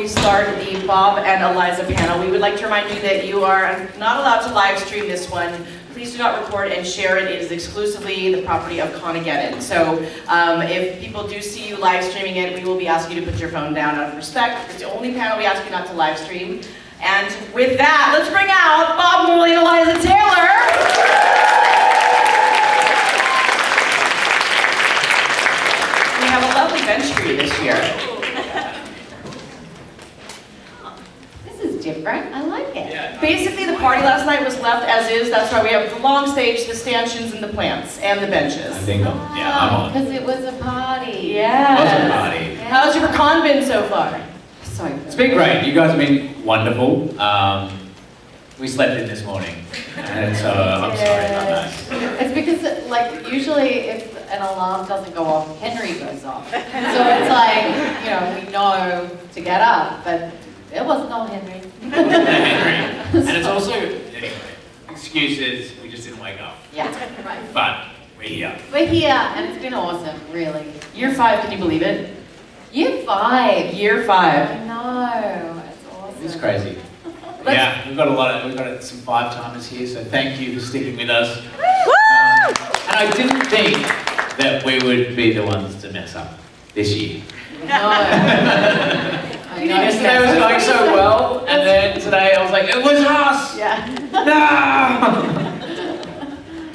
we start the Bob and Eliza panel, we would like to remind you that you are not allowed to live stream this one. Please do not record and share it. It is exclusively the property of Conageddon. So if people do see you live streaming it, we will be asking you to put your phone down out of respect. It's the only panel we ask you not to live stream. And with that, let's bring out Bob, Morley, and Eliza Taylor. We have a lovely bench for you this year. This is different. I like it. Yeah. Basically, the party last night was left as is. That's why we have the long stage, the stanchions, and the plants, and the benches. I think I'm on. Because it was a party. Yeah. It was a party. How's your con been so far? So good. It's been great. You guys have been wonderful. We slept in this morning, and so I'm sorry about that. It's because, like, usually if an alarm doesn't go off, Henry goes off. So it's like, you know, we know to get up, but it wasn't no Henry. Henry. And it's also, anyway, excuses, we just didn't wake up. Yeah, right. But we're here. We're here, and it's been awesome, really. Year 5, can you believe it? Year 5. Year 5. I know, it's awesome. It's crazy. Yeah, we've got some 5-timers here, so thank you for sticking with us. And I didn't think that we would be the ones to mess up this year. No. I know. Yesterday was going so well, and then today I was like, it was us! Yeah. No!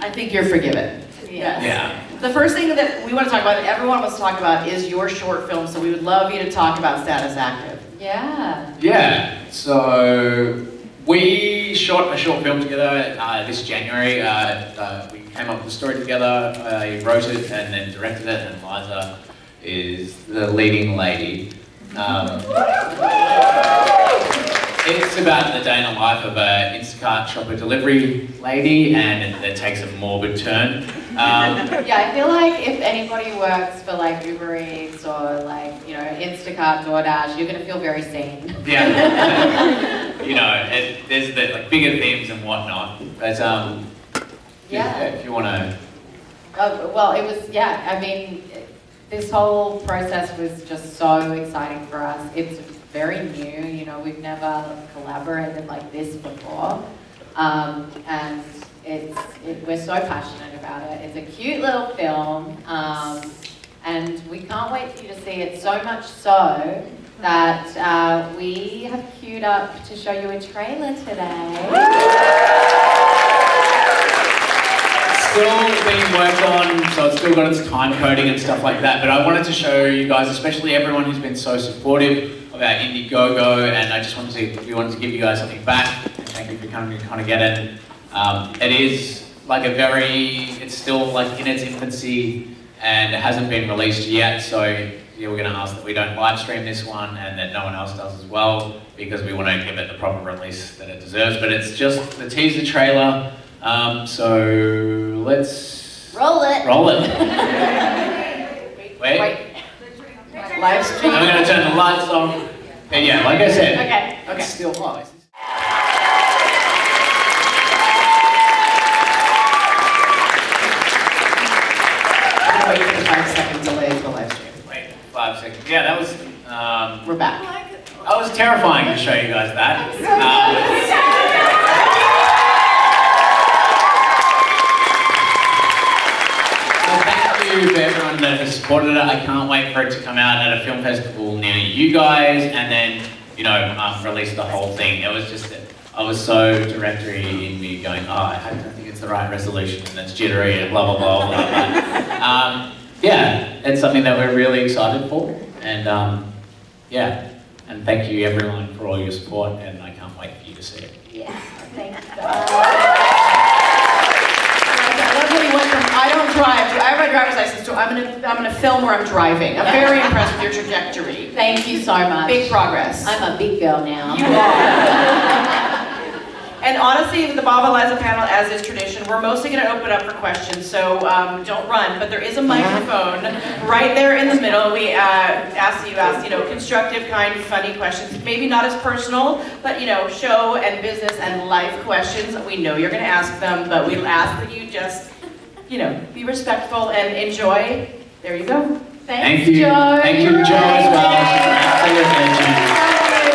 I think you're forgiven. Yes. Yeah. The first thing that we want to talk about, and everyone wants to talk about, is your short film. So we would love you to talk about Status Active. Yeah. Yeah, so we shot a short film together this January. We came up with the story together, I wrote it and then directed it, and Eliza is the leading lady. It's about the day in the life of an Instacart shopper delivery lady, and it takes a morbid turn. Yeah, I feel like if anybody works for like Uber Eats or like, you know, Instacart, DoorDash, you're gonna feel very seen. Yeah. You know, there's the like bigger themes and whatnot, but Yeah. if you want to. Well, it was, yeah, I mean, this whole process was just so exciting for us. It's very new, you know, we've never collaborated like this before. And we're so passionate about it. It's a cute little film, and we can't wait for you to see it, so much so that we have queued up to show you a trailer today. Still being worked on, so it's still got its time coding and stuff like that, but I wanted to show you guys, especially everyone who's been so supportive of our Indiegogo, and I just wanted to give you guys something back, and thank you for coming to Conageddon. It is like it's still like in its infancy, and it hasn't been released yet, so yeah, we're going to ask that we don't live stream this one, and that no one else does as well, because we want to give it the proper release that it deserves, but it's just the teaser trailer. So let's roll it. Roll it. Wait. Live stream. I'm going to turn the lights on. And yeah, like I said, Okay. it's still live. Wait for the 5-second delay to the live stream. Wait, 5 seconds. Yeah, that was. We're back. That was terrifying to show you guys that. Well, thank you for everyone that has supported it. I can't wait for it to come out at a film festival near you guys, and then, you know, release the whole thing. It was just, I was so directory in me going, oh, I don't think it's the right resolution, and it's jittery, and blah, blah, blah, blah, blah. Yeah, it's something that we're really excited for, and yeah, and thank you everyone for all your support, and I can't wait for you to see it. Yeah, thank you. I love how you went from I don't drive to I have my driver's license to I'm gonna film where I'm driving. I'm very impressed with your trajectory. Thank you so much. Big progress. I'm a big girl now. You are. And honestly, the Bob Eliza panel, as is tradition, we're mostly going to open up for questions, so don't run. But there is a microphone right there in the middle. We ask that you ask, you know, constructive, kind, funny questions. Maybe not as personal, but you know, show and business and life questions. We know you're going to ask them, but we'll ask that you just, you know, be respectful and enjoy. There you go. Thanks, Thank you. Joe. Thank you, Joe, as well. Thank you.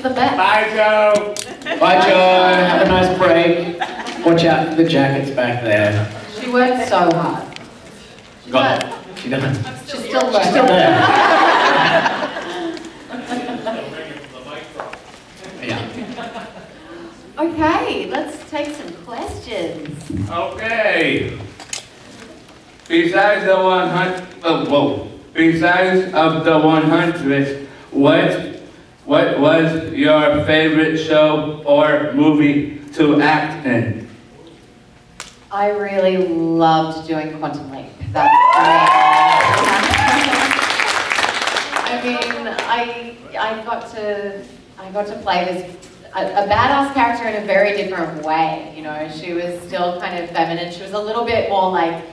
the best. Bye, Joe. Bye, Joe. Have a nice break. Watch out for the jackets back there. She worked so hard. Got it. She doesn't. She's still learning. Still there. Yeah. Okay, let's take some questions. Okay. Besides the 100, besides of the 100, what was your favorite show or movie to act in? I really loved doing Quantum Leap. That's I mean, I got to play this a badass character in a very different way. You know, she was still kind of feminine. She was a little bit more like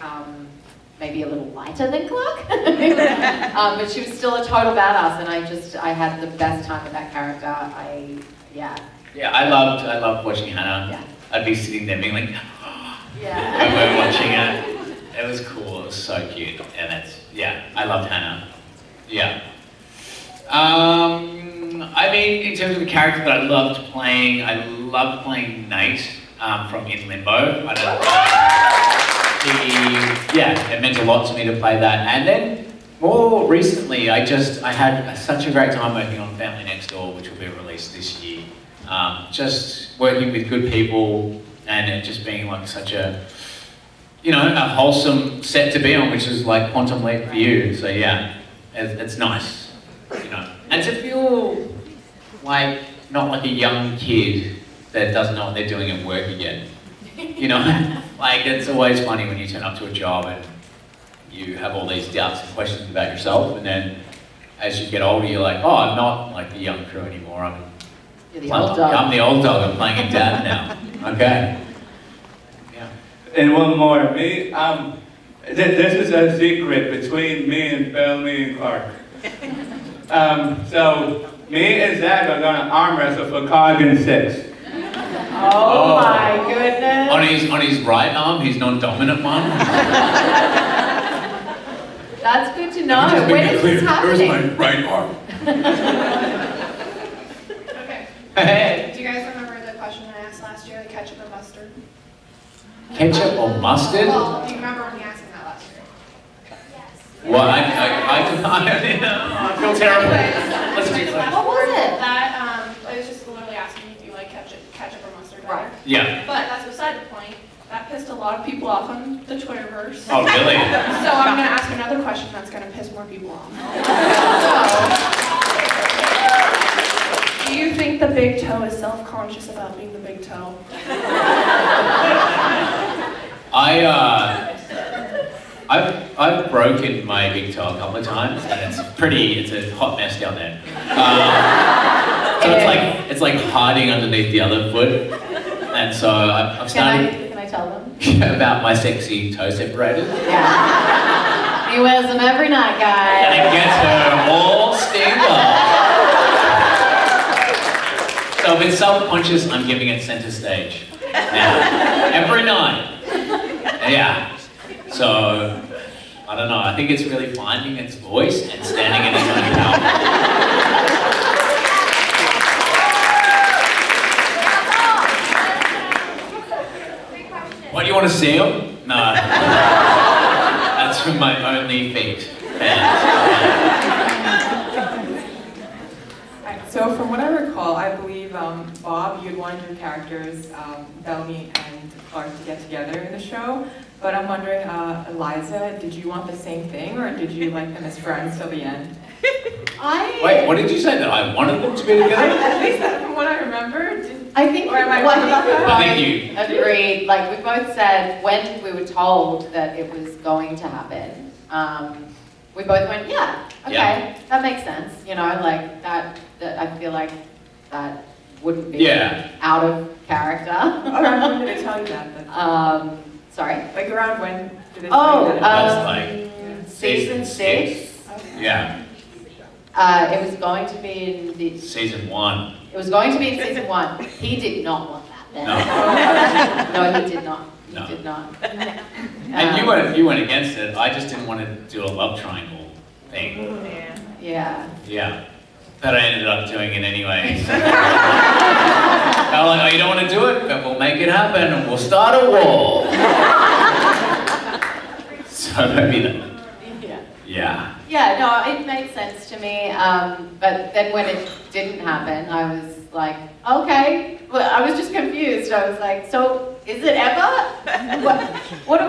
maybe a little lighter than Clark, but she was still a total badass, and I had the best time with that character. Yeah, I loved watching Hannah. Yeah. I'd be sitting there being like, yeah. when we were watching it. It was cool. It was so cute, and I loved Hannah. Yeah. I mean, in terms of the character that I loved playing Nate from In Limbo. It meant a lot to me to play that. And then more recently, I had such a great time working on Family Next Door, which will be released this year. Just working with good people and it just being like such a wholesome set to be on, which is like Quantum Leap for you. So yeah, it's nice, And to feel like not like a young kid that doesn't know what they're doing at work again. Like it's always funny when you turn up to a job and you have all these doubts and questions about yourself, and then as you get older, you're like, oh, I'm not like the young crew anymore. You're the old dog. I'm the old dog. I'm playing a dad now. Okay. Yeah. And one more, this is a secret between me and Phil, me and Clark. So me and Zach are gonna arm wrestle for Conageddon 6. Oh my goodness. On his right arm, his non-dominant one. That's good to know. When is this happening? Where's my right arm? Okay. Hey. Do you guys remember the question I asked last year, the ketchup or mustard? Ketchup or mustard? Well, do you remember when you asked me that last year? Well, I feel terrible. Anyways, Let's do the that. last What was word it? That it was just literally asking if you like ketchup or mustard better. Right. Yeah. But that's beside the point. That pissed a lot of people off on the Twitterverse. Oh, really? So I'm gonna ask another question that's gonna piss more people off. So, do you think the big toe is self-conscious about being the big toe? I've broken my big toe a couple of times, and it's a hot mess down there. So it's like hiding underneath the other foot, and so I've started. Can I tell them? About my sexy toe separators. Yeah. He wears them every night, guys. And it gets her all steamed up. So I've been self-conscious, I'm giving it center stage. Now, every night. Yeah. So, I don't know, I think it's really finding its voice and standing in its own power. What, do you want to see them? No. That's from my only feet. So from what I recall, I believe, Bob, you had wanted your characters, Bellamy and Clark, to get together in the show. But I'm wondering, Eliza, did you want the same thing, or did you like them as friends till the end? Wait, what did you say? That I wanted them to be together? At least from what I remember. I think Or am I well, wrong about that? I think you- agreed. Like we both said when we were told that it was going to happen, we both went, yeah, okay, Yeah. that makes sense. Like that I feel like that wouldn't be Yeah. out of character. Around when did they tell you that? Sorry. Like around when did they tell you that? That's like season 6. Yeah, It was going to be in the. season 1. It was going to be in season 1. He did not want that then. No, he did not. He No. did not. And you went against it. I just didn't want to do a love triangle thing. Yeah. Yeah. But I ended up doing it anyway. So. They were like, oh, you don't want to do it? But we'll make it happen and we'll start a war. So maybe that. Yeah. Yeah. Yeah, no, it made sense to me. But then when it didn't happen, I was like, okay. Well, I was just confused. I was like, so is it ever? What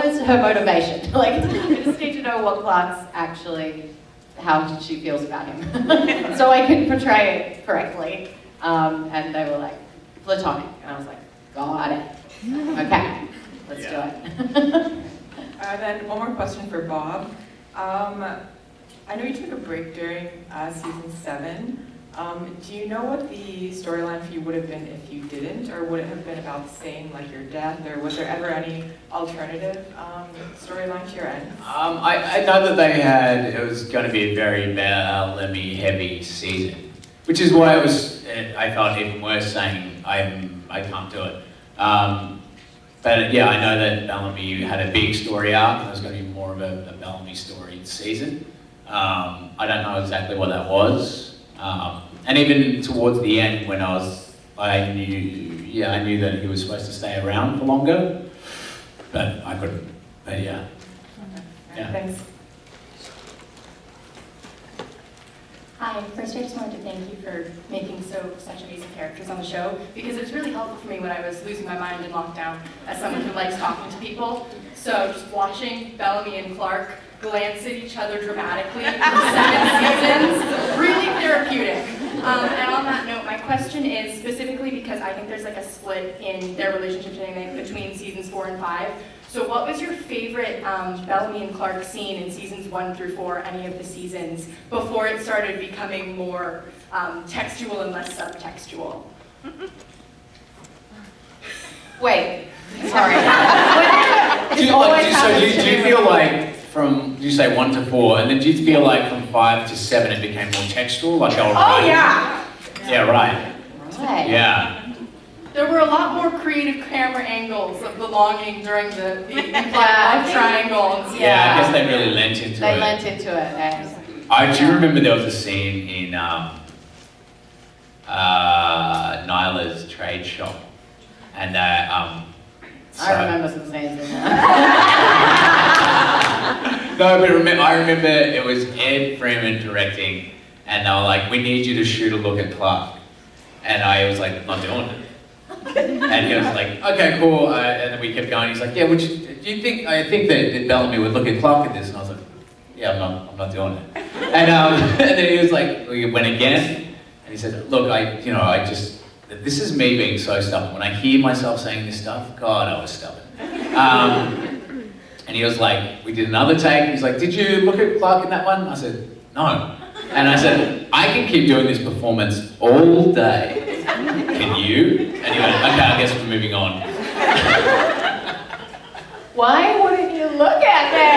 is her motivation? Like, I just need to know what Clark's actually, how she feels about him. So I could portray it correctly. And they were like, platonic. And I was like, got it. Okay, let's do it. Then one more question for Bob. I know you took a break during season 7. Do you know what the storyline for you would have been if you didn't, or would it have been about the same, like your death, or was there ever any alternative storyline to your end? I know that it was going to be a very Lemmy heavy season, which is why I felt even worse saying I can't do it. But yeah, I know that Bellamy had a big story arc, and there's going to be more of a Bellamy story season. I don't know exactly what that was. And even towards the end, when I knew that he was supposed to stay around for longer, but I couldn't. But yeah. Yeah. Thanks. Hi, first I just wanted to thank you for making such amazing characters on the show, because it was really helpful for me when I was losing my mind in lockdown as someone who likes talking to people. So just watching Bellamy and Clark glance at each other dramatically for 7 seasons, really therapeutic. And on that note, my question is specifically because I think there's like a split in their relationship dynamic between seasons 4 and 5. So what was your favorite Bellamy and Clark scene in seasons 1 through 4, any of the seasons, before it started becoming more textual and less subtextual? Wait, sorry. Do you feel like did you say 1 to 4, and then do you feel like from 5 to 7 it became more textual, like they were writing? Yeah! Yeah, right. Right. Yeah. There were a lot more creative camera angles of belonging during the love triangles. Yeah, I guess they really lent into it. They lent into it. And, I do remember there was a scene in Nyla's trade shop, and I remember some scenes in there. No, but I remember it was Ed Freeman directing, and they were like, "We need you to shoot a look at Clark," and I was like, "Not doing it." And he was like, "Okay, cool," and then we kept going. He's like, "Yeah, do you think? I think that Bellamy would look at Clark at this," and I was like, "Yeah, I'm not doing it." And and then he was like, we went again, and he said, "Look, this is me being so stubborn. When I hear myself saying this stuff, God, I was stubborn." And he was like, we did another take, and he's like, "Did you look at Clark in that one?" I said, "No." And I said, "I can keep doing this performance all day. Can you?" And he went, "Okay, I guess we're moving on." Why wouldn't you look at me?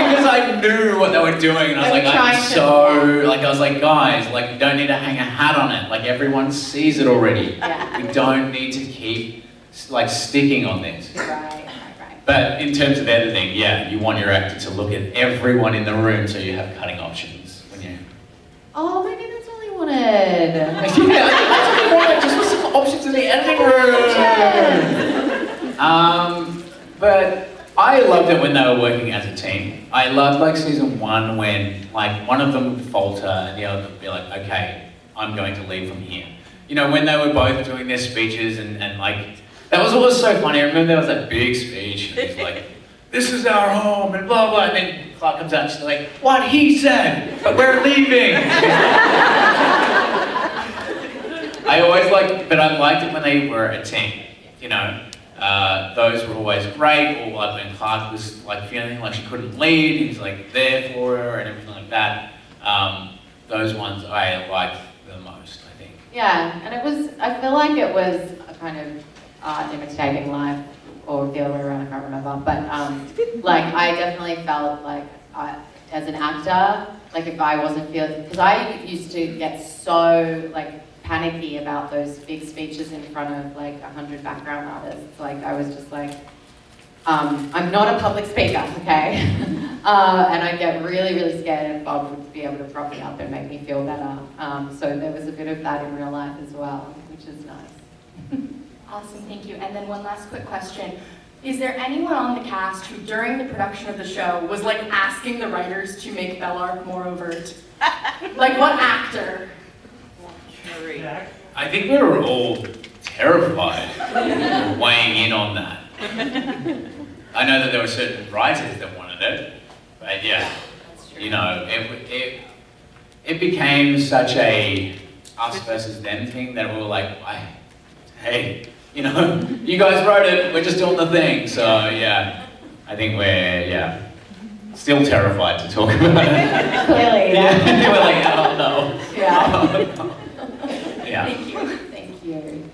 Because I knew what they were doing, and I was like, I was like, guys, like, you don't need to hang a hat on it. Like, everyone sees it already. Yeah. We don't need to keep, like, sticking on this. Right. But in terms of editing, yeah, you want your actor to look at everyone in the room so you have cutting options when you... Oh, maybe that's all he wanted. Yeah, that's what you want, just for some options in the editing room. But I loved it when they were working as a team. I loved like season 1 when like one of them would falter and the other would be like, "Okay, I'm going to leave from here." You know, when they were both doing their speeches and like, that was what was so funny. I remember there was that big speech and he's like, "This is our home," and blah, blah, and then Clark comes out and she's like, "What he said, but we're leaving." I liked it when they were a team, you know. Those were always great, or like when Clark was like feeling like she couldn't lead, he's like there for her and everything like that. Those ones I liked the most, I think. Yeah, and I feel like it was a kind of art imitating life, or the other way around, I can't remember. But like I definitely felt like as an actor, like if I wasn't feeling, because I used to get so like panicky about those big speeches in front of like 100 background artists. Like I was just like, I'm not a public speaker, okay? And I get really, really scared, and Bob would be able to prop me up and make me feel better. So there was a bit of that in real life as well, which is nice. Awesome, thank you. And then one last quick question. Is there anyone on the cast who, during the production of the show, was like asking the writers to make Bellark more overt? Like what actor? I think we were all terrified of weighing in on that. I know that there were certain writers that wanted it, but yeah, you know, it became such a us versus them thing that we were like, hey, you know, you guys wrote it, we're just doing the thing. So yeah, I think we're, still terrified to talk about it. Clearly, Yeah, we're like, oh no. Yeah. Yeah. Thank you. Thank you.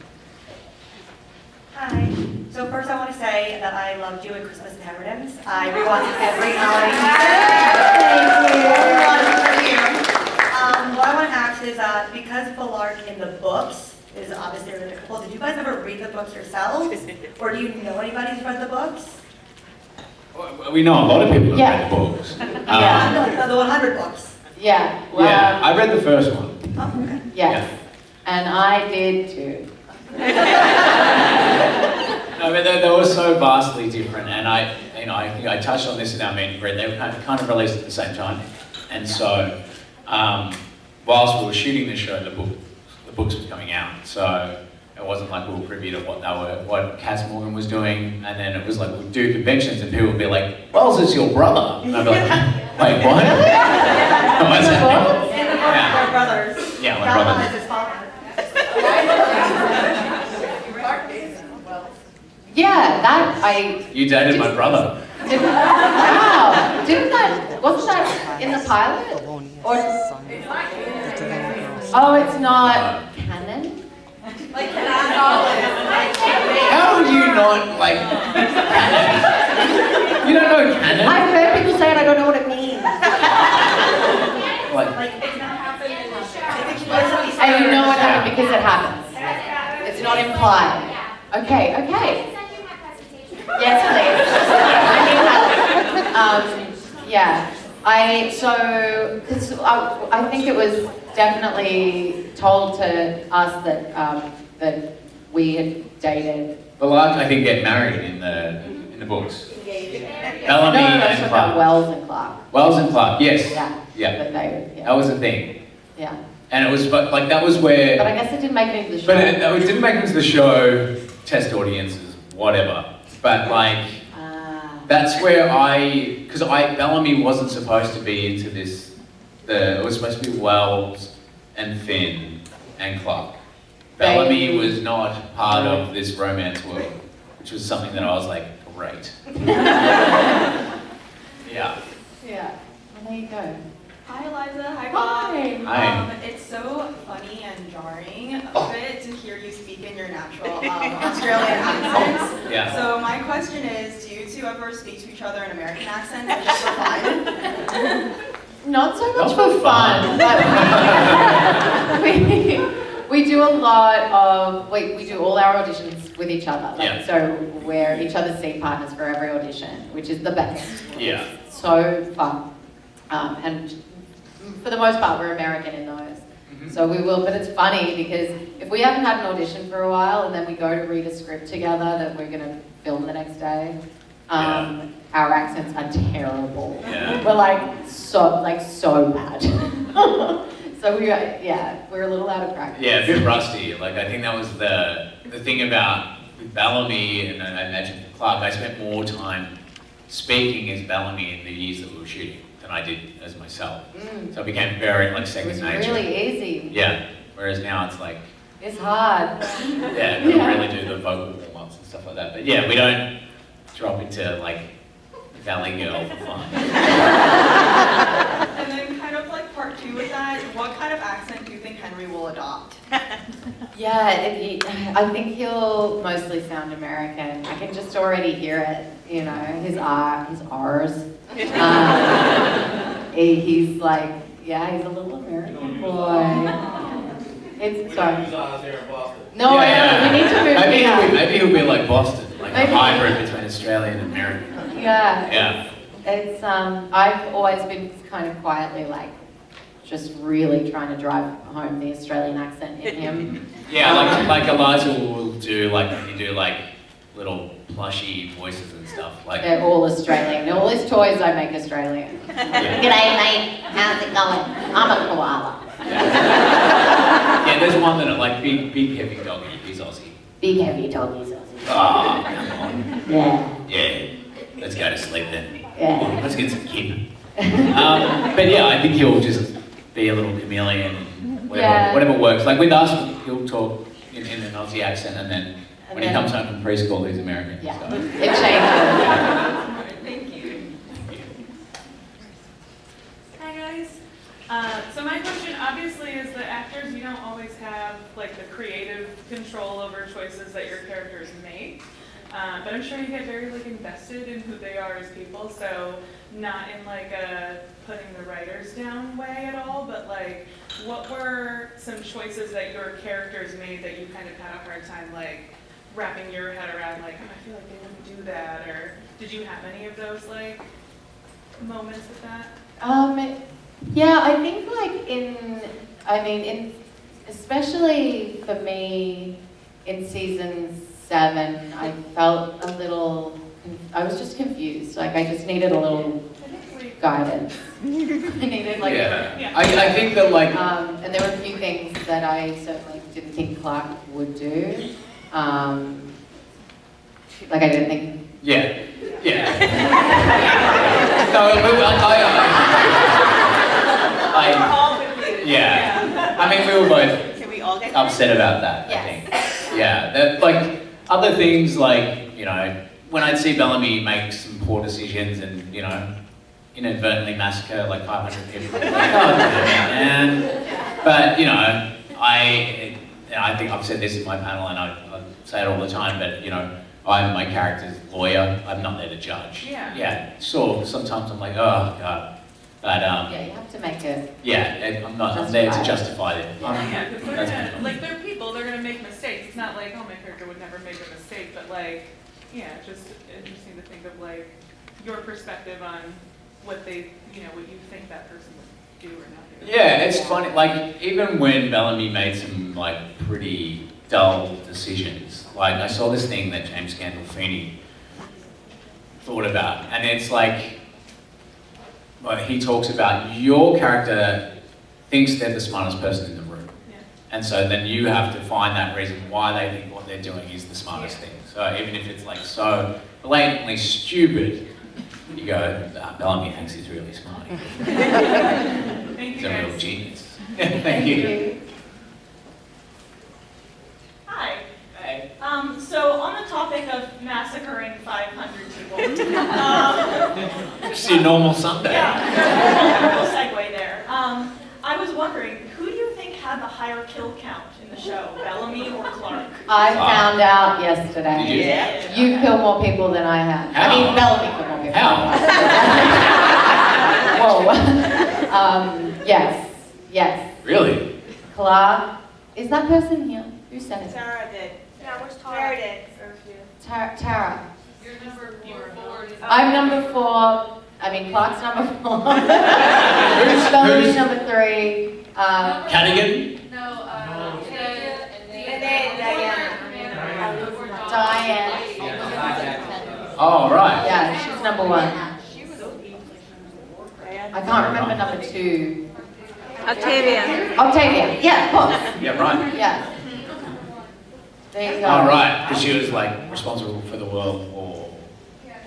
Hi. So first I want to say that I love doing Christmas Inheritance. I rewatch it every night. Thank you. What I want to ask is, because Bellark in the books is obviously really cool, did you guys ever read the books yourselves? Or do you know anybody who's read the books? We know a lot of people that Yeah. read books. Yeah. The 100 books. Yeah. Yeah, I read the first one. Oh, okay. Yes. And I did too. No, but they were so vastly different, and I think I touched on this in our meeting, Brett. They were kind of released at the same time, and so whilst we were shooting the show, the books was coming out, so it wasn't like we were privy to what Cass Morgan was doing, and then it was like we'd do conventions, and people would be like, "Wells is your brother," and I'd be like, "Wait, what?" What's happening? In the book, Yeah. they're brothers. Yeah, my Galvan brother. is his father. Yeah, that I. You dated my brother. Wow. Wasn't that in the pilot? Or, oh, it's not canon? How would you not like canon? You don't know canon? I've heard people say it, I don't know what it means. Like, It's not happening in the show. I think she knows what he's And you know what Yeah. happened because it happens. It's not implied. Okay, okay. Yes, please. Yeah. I think it was definitely told to us that we had dated. Bellark, I think, get married in the books. No, Bellamy that's and about Clark. Wells and Clark. Wells and Clark, yes. Yeah. Yeah. That they, yeah. That was a thing. Yeah. And it was, but like, that was where. But I guess it didn't make it into the show. But it didn't make it into the show, test audiences, whatever. But like, that's where because Bellamy wasn't supposed to be into this, it was supposed to be Wells and Finn and Clark. Bellamy was not part of this romance world, which was something that I was like, great. Yeah. Yeah. Well, there you go. Hi Eliza, hi Bob. Hi. It's so funny and jarring a bit to hear you speak in your natural Australian accents. Yeah. So my question is, do you two ever speak to each other in American accents or just for fun? Not so much Not for for fun, but we do a lot of, we do all our auditions with each other. Yeah. So we're each other's scene partners for every audition, which is the best. Yeah. It's so fun. And for the most part, we're American in those. Mm-hmm. So we will, but it's funny because if we haven't had an audition for a while and then we go to read a script together that we're gonna film the next day, our accents are terrible. Yeah. We're so bad. So we're a little out of practice. Yeah, a bit rusty. Like, I think that was the thing about with Bellamy, and I imagine for Clark, I spent more time speaking as Bellamy in the years that we were shooting than I did as myself. So it became very like It second was nature. really easy. Yeah. Whereas now it's like, It's hard. yeah, we don't really do the vocal warm-ups and stuff like that. But yeah, we don't drop into like Valley Girl for fun. And then kind of like part two with that, what kind of accent do you think Henry will adopt? Yeah, I think he'll mostly sound American. I can just already hear it, you know, his R's. He's like, he's a little American boy. It's sorry. No, Yeah. we need to move Maybe here. maybe he'll be like Boston, like Maybe. a hybrid between Australian and American. Yeah. Yeah. It's, I've always been kind of quietly like, just really trying to drive home the Australian accent in him. Yeah, like Eliza will do, like, you do like little plushy voices and stuff. Like, They're all Australian. All his toys I make Australian. yeah. G'day mate, how's it going? I'm a koala. Yeah, there's one that like big heavy doggy. He's Aussie. Big heavy doggies. Oh, come on. Yeah, Yeah, let's go to sleep then. yeah. Let's get some kip. But yeah, I think he'll just be a little chameleon, and whatever works. Like with us, he'll talk in an Aussie accent, and then when he comes home from preschool, he's American. Yeah, So. it changes. Thank you. Hi guys. So my question obviously is that actors, you don't always have like the creative control over choices that your characters make. But I'm sure you get very like invested in who they are as people. So not in like a putting the writers down way at all, but like what were some choices that your characters made that you kind of had a hard time like wrapping your head around, like, oh, I feel like they wouldn't do that, or did you have any of those like moments with that? Yeah, I think like especially for me in season 7, I felt I was just confused. Like I just needed a little guidance. I needed like, Yeah. I think that like, and there were a few things that I certainly didn't think Clark would do. Like I didn't think. yeah. Yeah. I mean, we were both Can we all get upset about that, I think. Yeah, that, like, other things like, you know, when I'd see Bellamy make some poor decisions and, you know, inadvertently massacre like 500 people, like, oh, man. But, you know, I think I've said this in my panel and I say it all the time, but, you know, I'm my character's lawyer. I'm not there to judge. Yeah. Sure, sometimes I'm like, oh, God. But, Yeah, you have to make it. yeah, I'm there to justify it. Yeah, because That's they're my gonna, like, they're people, they're gonna make mistakes. It's not like, oh, my character would never make a mistake, but like, yeah, just interesting to think of like your perspective on what they, you know, what you think that person would do or not do. Yeah, it's funny, like, even when Bellamy made some, like, pretty dull decisions, like, I saw this thing that James Gandolfini thought about, and it's like, well, he talks about your character thinks they're the smartest person in the room. Yeah. And so then you have to find that reason why they think what they're doing is the smartest thing. So even if it's like so blatantly stupid, you go, Bellamy thinks he's really smart. Thank He's you a real guys. genius. Thank you. Hi. Hey. So on the topic of massacring 500 people, Just your normal Sunday. yeah, we'll segue there. I was wondering, who do you think had the higher kill count in the show, Bellamy or Clark? I found out yesterday. Did you? Yeah. You killed more people than I have. How? I mean, Bellamy killed more people. How? Whoa. Yes. Really? Clark, is that person here? Who said it? Sarah did. Yeah, where's Sarah did. Tara. You're number 4. I'm number 4. I mean, Clark's number 4. Bellamy's number 3. Cadigan? No, And then Diane. Oh, right. Yeah, she's number 1. I can't remember number 2. Octavia. Yeah, of course. Yeah, right. Yeah. There you go. Oh, right, because she was like responsible for the World War.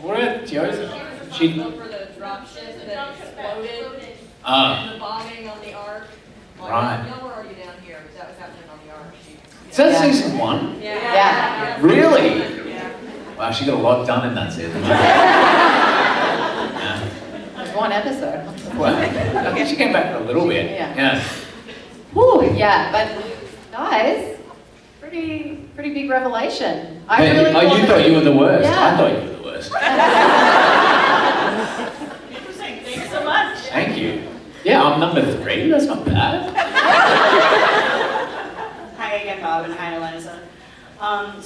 What about Tioza? She. for the dropship that exploded Ah, and the bombing on the Ark. Right. Nowhere are you down here, because that was happening on the Ark. so that's Yeah. season 1? Yeah. Really? Wow, she got a lot done in that season. Yeah. There's one episode. Well, I think she came back for a little bit. Yeah. Whew, yeah, but guys, pretty big revelation. I Hey, really you thought you were the worst. Yeah. I thought you were the worst. Interesting, thanks so much. Thank you. Yeah, I'm number 3. That's not bad. Hi again, Bob, and hi, Eliza. So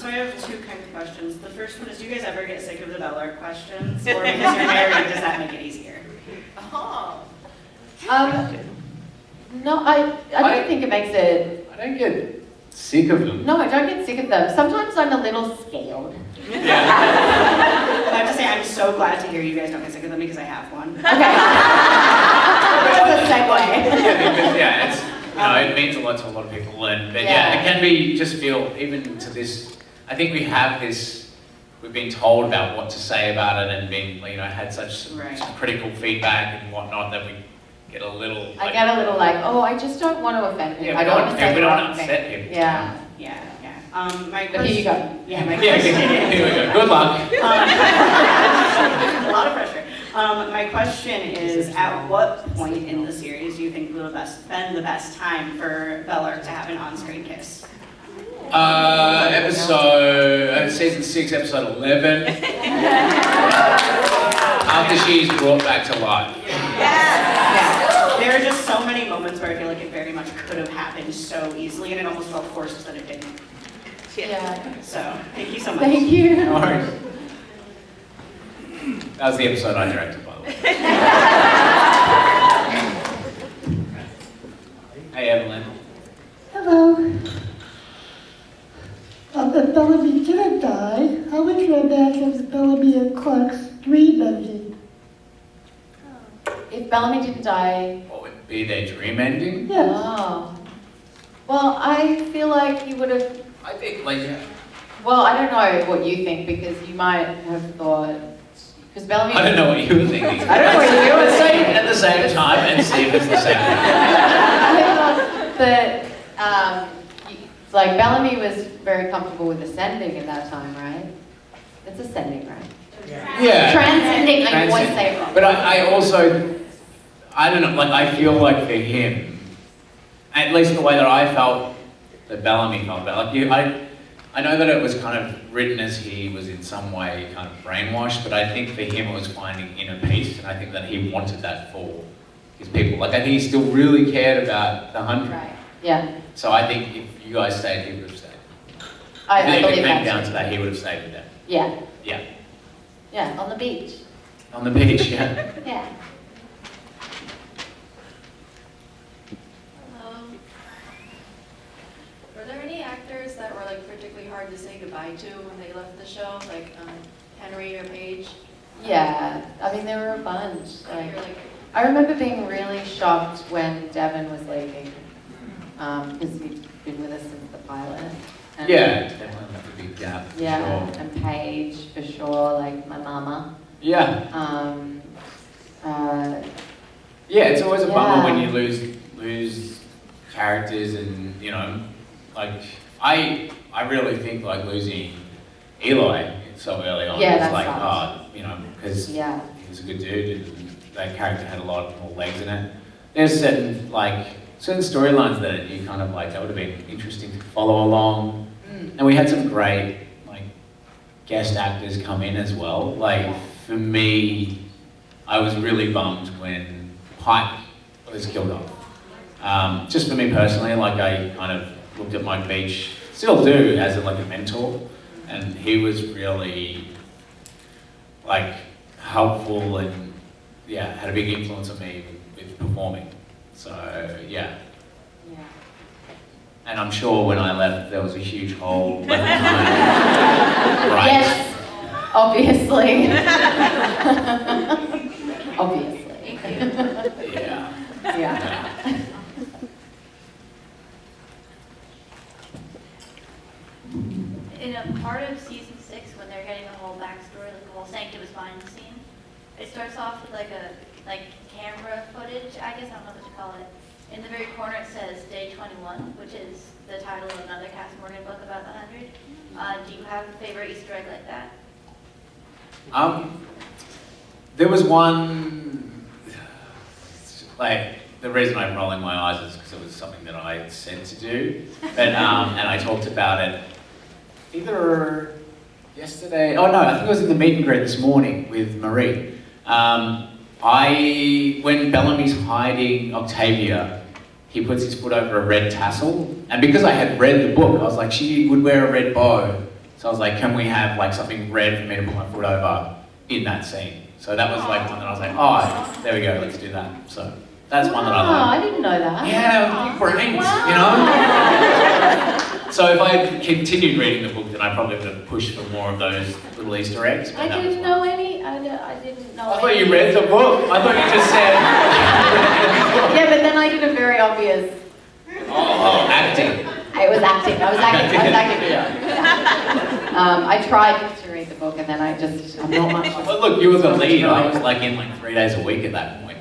I have two kind of questions. The first one is, do you guys ever get sick of the Bel-Air questions? Or because you're married, does that make it easier? Oh. No, I don't think it makes it. I don't get sick of them. No, I don't get sick of them. Sometimes I'm a little scared. Yeah. I have to say, I'm so glad to hear you guys don't get sick of them because I have one. Okay. That's a segue. Yeah, it's, you know, it means a lot to a lot of people, and but yeah, it can be just feel even to this. I think we have this. We've been told about what to say about it, and been had such some critical feedback and whatnot that we get a little. I get a little like, oh, I just don't want to offend people. Yeah, I don't want to say we the don't wrong want to thing. upset people. Yeah. My But here you go. Yeah, my Yeah, question. here we go. Good luck. A lot of pressure. My question is, at what point in the series do you think will been the best time for Bel-Air to have an on-screen kiss? Season 6, episode 11. After she's brought back to life. Yeah. There are just so many moments where I feel like it very much could have happened so easily, and it almost felt forced that it didn't. Yeah. So, thank you so much. Thank you. No worries. That was the episode I directed, by the way. Hey, Evelyn. Hello. If Bellamy didn't die, how much romantic was Bellamy and Clark's dream ending? If Bellamy didn't die. What would be their dream ending? Yes. Oh. Well, I feel like you would have. I think, Well, I don't know what you think because you might have thought. Because Bellamy. I don't know what you were thinking. I don't know what you were saying at the same time and see if it's the same thing. I thought that, like, Bellamy was very comfortable with ascending at that time, right? It's ascending, right? Yeah. Transcending, I always say it wrong. But I also, I don't know, I feel like for him, at least the way that I felt, that Bellamy felt about, I know that it was kind of written as he was in some way kind of brainwashed, but I think for him it was finding inner peace, and I think that he wanted that for his people. I think he still really cared about the 100. Right, yeah. So I think if you guys stayed, he would have stayed. I If believe it came that down too. to that, he would have stayed with them. Yeah. Yeah. Yeah, on the beach. On the beach, yeah. Yeah. Were there any actors that were particularly hard to say goodbye to when they left the show, like Henry or Paige? Yeah, I mean, there were a bunch. I remember being really shocked when Devin was leaving, because he'd been with us since the pilot. And Yeah, definitely like a big gap. for Yeah, sure. and Paige, for sure, like my mama. Yeah. Yeah, it's always a bummer when you lose characters, and I really think losing Eli so early on Yeah, was that sucks. hard, because he Yeah. was a good dude and that character had a lot more legs in it. There's certain storylines that you kind of that would have been interesting to follow along, and we had some great guest actors come in as well. For me, I was really bummed when Pike was killed off. Just for me personally, I kind of looked at Mike Beach, still do, as a mentor, and he was really helpful and had a big influence on me with performing. So yeah. And I'm sure when I left, there was a huge hole left behind. Right. Yes, obviously. Obviously. Yeah. Yeah. In a part of season 6, when they're getting the whole backstory, the whole Sanctum is Mine scene, it starts off with a camera footage, I guess, I don't know what to call it. In the very corner it says Day 21, which is the title of another Cass Morgan book about the 100. Do you have a favorite Easter egg like that? There was one, the reason I'm rolling my eyes is because it was something that I said to do, but, and I talked about it either yesterday, I think it was in the meet and greet this morning with Marie. When Bellamy's hiding Octavia he puts his foot over a red tassel. And because I had read the book, I was like, she would wear a red bow. So I was like, can we have like something red for me to put my foot over in that scene? So that was like one that I was like, oh, there we go, let's do that. So that's one that I Oh, like. I didn't know that. Yeah, big brains, you know? So if I had continued reading the book, then I probably would have pushed for more of those little Easter eggs. But I that was didn't know any. I didn't know. I thought you read the book. I thought you just said. Yeah, but then I did a very obvious. Oh, acting. I was acting. I tried to read the book, and then I'm not much. But look, you were the lead. I was like in like 3 days a week at that point.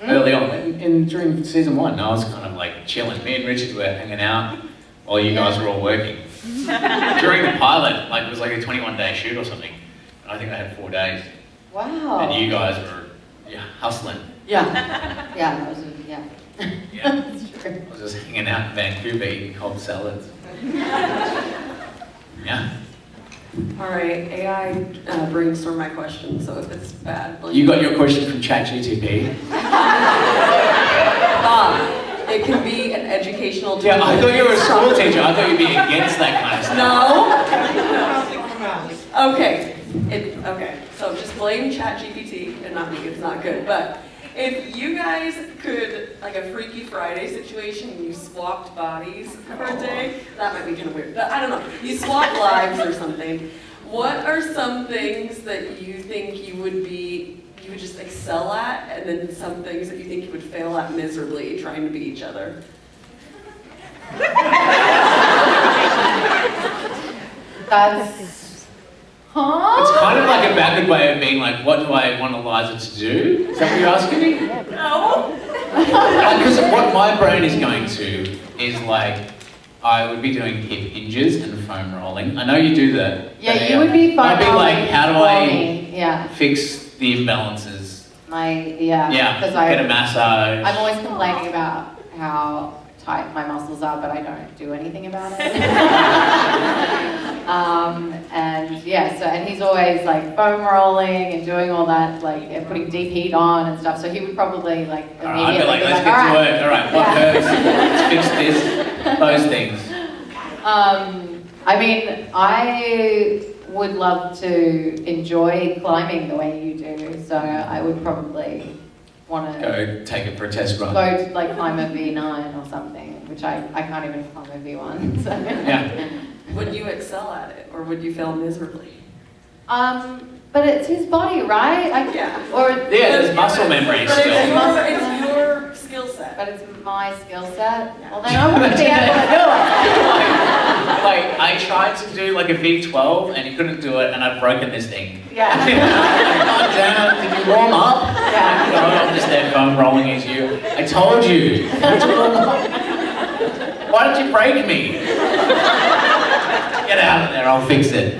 Early on, during season 1, I was kind of like chilling. Me and Richard were hanging out while you guys were all working. During the pilot, like it was like a 21-day shoot or something. And I think I had 4 days. Wow. And you guys were hustling. Yeah. Yeah, that was yeah. Yeah. That's true. I was just hanging out in Vancouver eating cold salads. Yeah. All right, AI brainstorm my question, so if it's bad, You got your question from ChatGTP. It can be an educational tool. Yeah, I thought you were a school teacher. I thought you'd be against that kind of stuff. No. Okay. Okay. So just blame ChatGPT and not me. It's not good. But if you guys could, like a Freaky Friday situation, and you swapped bodies for a day, that might be kind of weird. But I don't know. You swap lives or something. What are some things that you think you would just excel at, and then some things that you think you would fail at miserably trying to be each other? That's. Huh? It's kind of like a backward way of being like, what do I want Eliza to do? Is that what you're asking me? No. Because what my brain is going to is like, I would be doing hip hinges and foam rolling. I know you do that. Yeah, you would be fine. I'd be like, how do I Yeah. fix the imbalances? Yeah. Yeah, Because get a massage. I'm always complaining about how tight my muscles are, but I don't do anything about it. And he's always like foam rolling and doing all that, like and putting deep heat on and stuff. So he would probably like immediately I'd be like, let's get to work. All right, what hurts? Let's fix this. Those things. I mean, I would love to enjoy climbing the way you do, so I would probably want to Go take it for a test run. go to, like climb a V9 or something, which I can't even climb a V1. So. Yeah. Would you excel at it, or would you fail miserably? But it's his body, right? There's muscle memory But still. it's your skill set. But it's my skill set. Well, then I wouldn't be able to do it. Like, I tried to do like a V12 and he couldn't do it, and I've broken this thing. Yeah. Calm down. Did you warm up? Yeah. No, I'm just there foam rolling as you. I told you. Why did you break me? Get out of there. I'll fix it.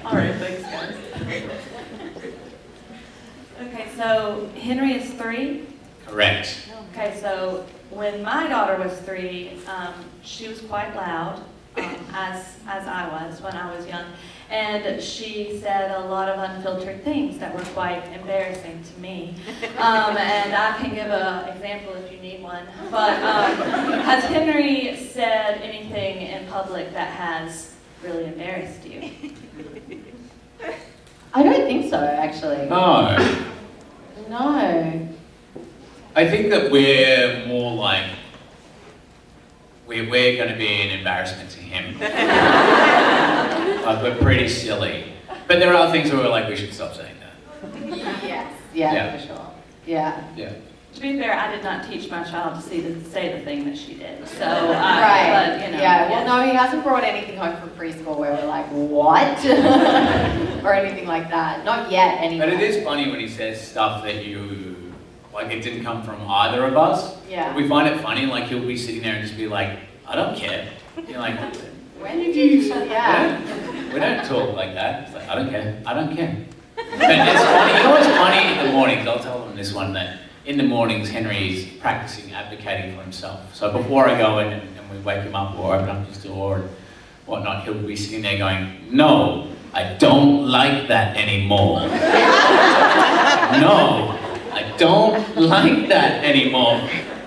All right, thanks, guys. Okay, so Henry is 3. Correct. Okay, so when my daughter was 3, she was quite loud, as I was when I was young, and she said a lot of unfiltered things that were quite embarrassing to me. And I can give an example if you need one. But has Henry said anything in public that has really embarrassed you? I don't think so, actually. No. No. I think that we're more like, we're going to be an embarrassment to him. Like, we're pretty silly. But there are things where we're like, we should stop saying that. Yes. Yeah, Yeah. for sure. Yeah. Yeah. To be fair, I did not teach my child to say the thing that she did. So, Right. but, you know, Yeah. Well, yes. no, he hasn't brought anything home from preschool where we're like, what? Or anything like that. Not yet, anyway. But it is funny when he says stuff that you, like it didn't come from either of us. Yeah. We find it funny, like he'll be sitting there and just be like, I don't care. You're like, when did you say Yeah. We don't talk like that. It's like, I don't care. I don't care. But it's funny. You know what's funny in the mornings? I'll tell them this one, that in the mornings, Henry's practicing advocating for himself. So before I go in and we wake him up or open up his door and whatnot, he'll be sitting there going, no, I don't like that anymore. No, I don't like that anymore.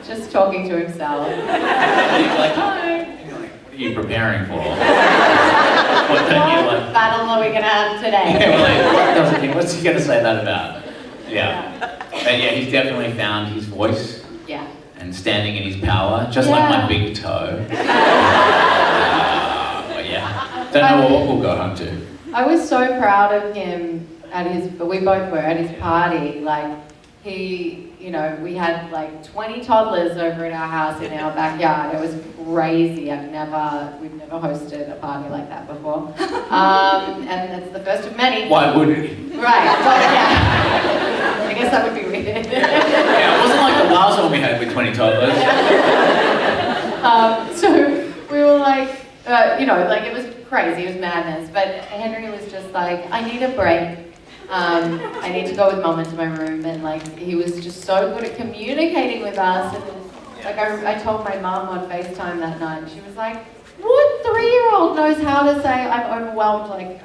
Just talking to himself. And you're like, hi. And you're like, what are you preparing for? What don't you like? Battle are we gonna have today? Yeah, we're like, what's he gonna say that about? Yeah. But yeah, he's definitely found his voice. Yeah. And standing in his power, just like my big toe. But yeah, don't know what we'll go home to. I was so proud of him we both were at his party. Like, he, you know, we had like 20 toddlers over at our house in our backyard. It was crazy. We've never hosted a party like that before. And it's the first of many. Why wouldn't he? Right, well, yeah. I guess that would be weird. Yeah, it wasn't like the last one we had with 20 toddlers. So we were like, you know, like it was crazy, it was madness. But Henry was just like, I need a break. I need to go with mum into my room. And like, he was just so good at communicating with us. And like, I told my mum on FaceTime that night, and she was like, what 3-year-old knows how to say I'm overwhelmed? Like,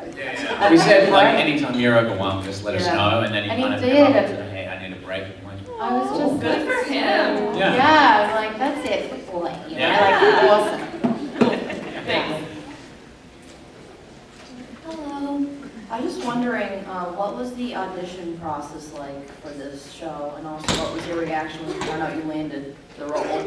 We said like anytime you're overwhelmed, just let us know, and then he And kind of he came up did. and said, hey, I need a break. I'm like, I was just Good for him. Yeah, I'm like, that's it, good boy. You know, like, awesome. Thanks. Hello. I was wondering, what was the audition process like for this show, and also what was your reaction when you found out you landed the role?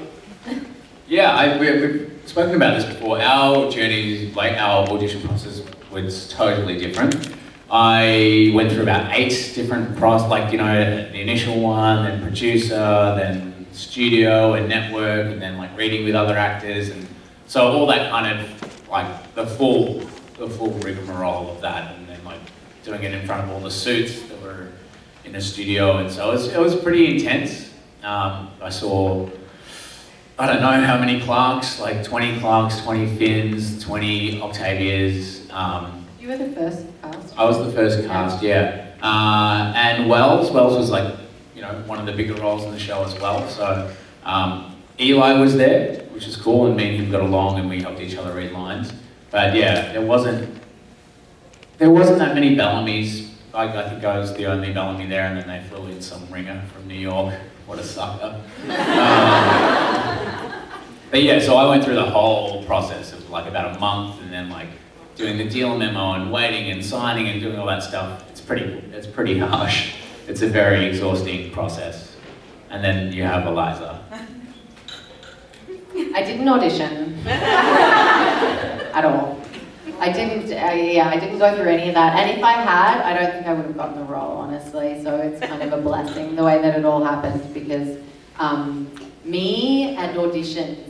yeah, we've spoken about this before. Our journey, like our audition process, was totally different. I went through about 8 different processes, like, you know, the initial one, then producer, then studio and network, and then like reading with other actors, and so all that kind of like the full rigmarole of that, and then like doing it in front of all the suits that were in the studio, and so it was pretty intense. I saw, I don't know how many Clarks, like 20 Clarks, 20 Finns, 20 Octavias. You were the first cast. I was the first cast, yeah. And Wells was like, you know, one of the bigger roles in the show as well. So Eli was there, which is cool, and me and him got along, and we helped each other read lines. But yeah, there wasn't that many Bellamy's. I think I was the only Bellamy there, and then they flew in some ringer from New York. What a sucker. But yeah, so I went through the whole process of like about a month, and then like doing the deal memo and waiting and signing and doing all that stuff. It's pretty harsh. It's a very exhausting process. And then you have Eliza. I didn't audition at all. I didn't go through any of that. And if I had, I don't think I would have gotten the role, honestly. So it's kind of a blessing the way that it all happened, because me and auditions,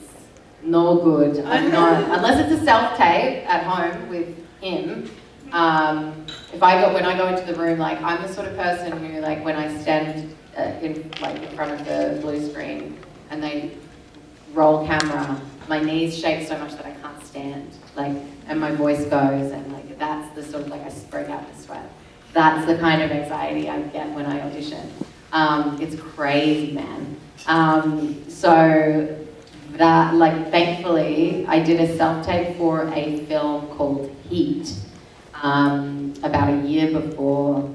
no good. I'm not, unless it's a self-tape at home with him. When I go into the room, like, I'm the sort of person who, like, when I stand in front of the blue screen and they roll camera, my knees shake so much that I can't stand, like, and my voice goes, and like, that's the sort of, like, I break out in sweat. That's the kind of anxiety I get when I audition. It's crazy, man. So that, like, thankfully, I did a self-tape for a film called Heat, about a year before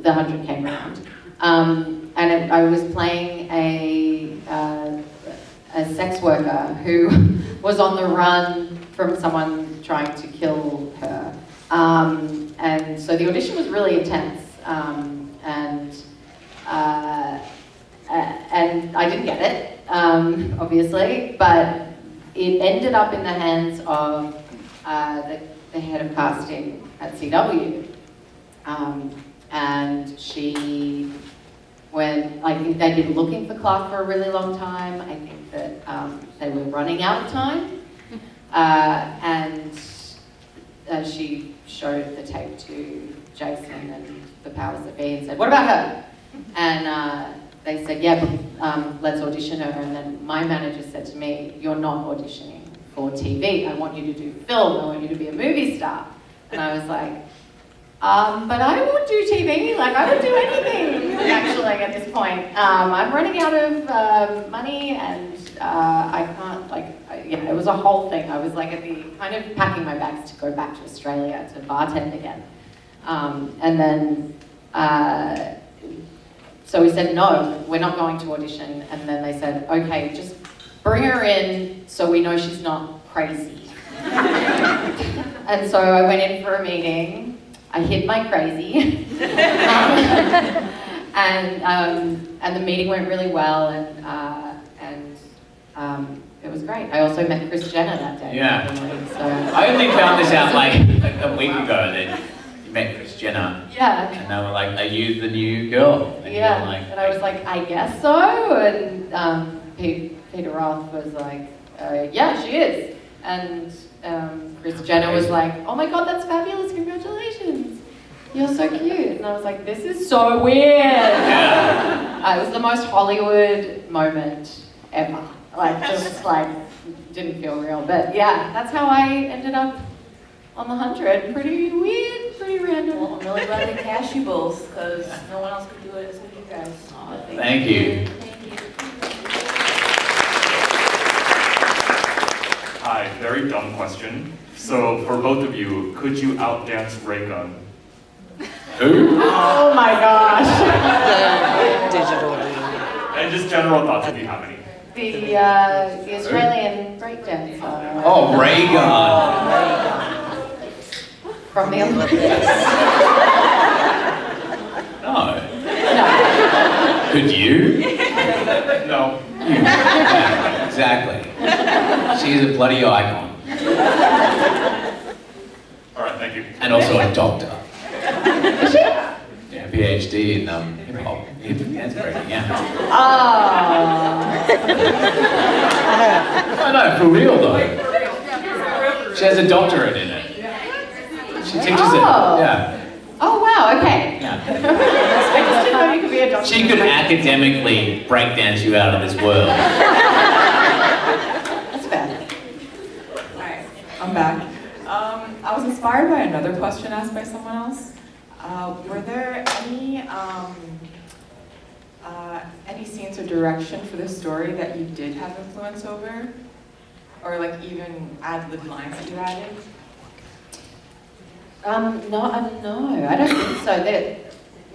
The 100 came around. I was playing a sex worker who was on the run from someone trying to kill her. And so the audition was really intense. And I didn't get it, obviously, but it ended up in the hands of the head of casting at CW. And she, I think they'd been looking for Clark for a really long time. I think that they were running out of time. And she showed the tape to Jason and the powers that be and said, what about her? And they said, yeah, let's audition her. And then my manager said to me, you're not auditioning for TV. I want you to do film. I want you to be a movie star. And I was like, but I would do TV. Like, I would do anything, actually, at this point. I'm running out of money, and I can't, it was a whole thing. I was like kind of packing my bags to go back to Australia to bartend again. And then So we said, no, we're not going to audition. And then they said, okay, just bring her in so we know she's not crazy. And so I went in for a meeting. I hid my crazy. And the meeting went really well, and it was great. I also met Kris Jenner that day. Yeah. So. I only found this out like a week ago that you met Kris Jenner. Yeah. And they were like, are you the new girl? And Yeah. you're like, And I was like, I guess so. And Peter Roth was like, yeah, she is. And Kris Jenner was like, oh my God, that's fabulous, congratulations. You're so cute. And I was like, this is so weird. Yeah. It was the most Hollywood moment ever. Like, just like, didn't feel real. But yeah, that's how I ended up on the 100. Pretty weird, pretty random. Well, I'm really glad they cast you both, because no one else could do it as good as you guys. Oh, Thank you. Thank you. Hi, very dumb question. So, for both of you, could you outdance Ray Gun? Who? Oh my gosh. Digital. And just general thoughts if you have any. The Australian breakdancer. Oh, Ray Gun. From the Olympics. No. Could you? No. Yeah, exactly. She's a bloody icon. Alright, thank you. And also a doctor. Is she? Yeah, PhD in hip-hop. Dance breaking, yeah. Oh. No, for real though. She has a doctorate in it. She teaches it, yeah. Oh wow, okay. Yeah. I just didn't know you could be a doctor. She could academically breakdance you out of this world. That's fair. Hi, I'm back. I was inspired by another question asked by someone else. Were there any scenes or direction for the story that you did have influence over? Or like even ad-lib lines that you added? No, I don't think so.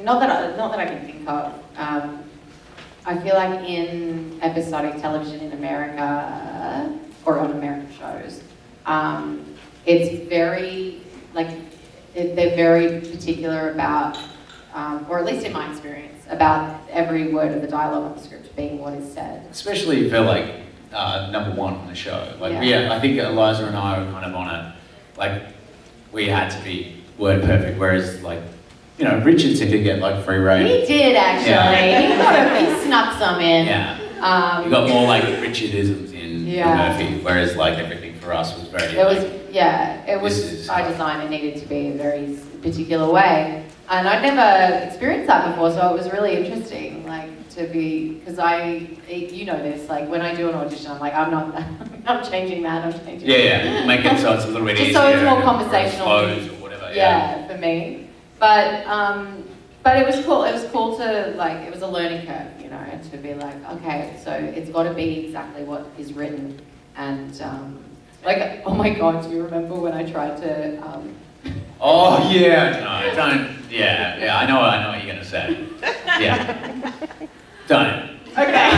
Not that I can think of. I feel like in episodic television in America, or on American shows, it's very, they're very particular about, or at least in my experience, about every word of the dialogue on the script being what is said. Especially for number one on the show. I think Eliza and I were kind of on it, we had to be word perfect, whereas Richard seemed to get free rein. He did actually. Yeah. He snuck some in. Yeah. You got more Richardisms in Murphy, whereas everything for us was very. It was by design. It needed to be a very particular way, and I'd never experienced that before, so it was really interesting. To be, because you know this, when I do an audition, I'm like, I'm changing that, I'm changing. Yeah. Make it so it's a little bit easier. Just so it's more conversational. Or whatever. Yeah, for me. But it was cool. It was cool to it was a learning curve, to be okay, so it's got to be exactly what is written, and oh my God, do you remember when I tried to? Oh yeah, no, don't. Yeah, I know what you're gonna say. Yeah, don't. Okay.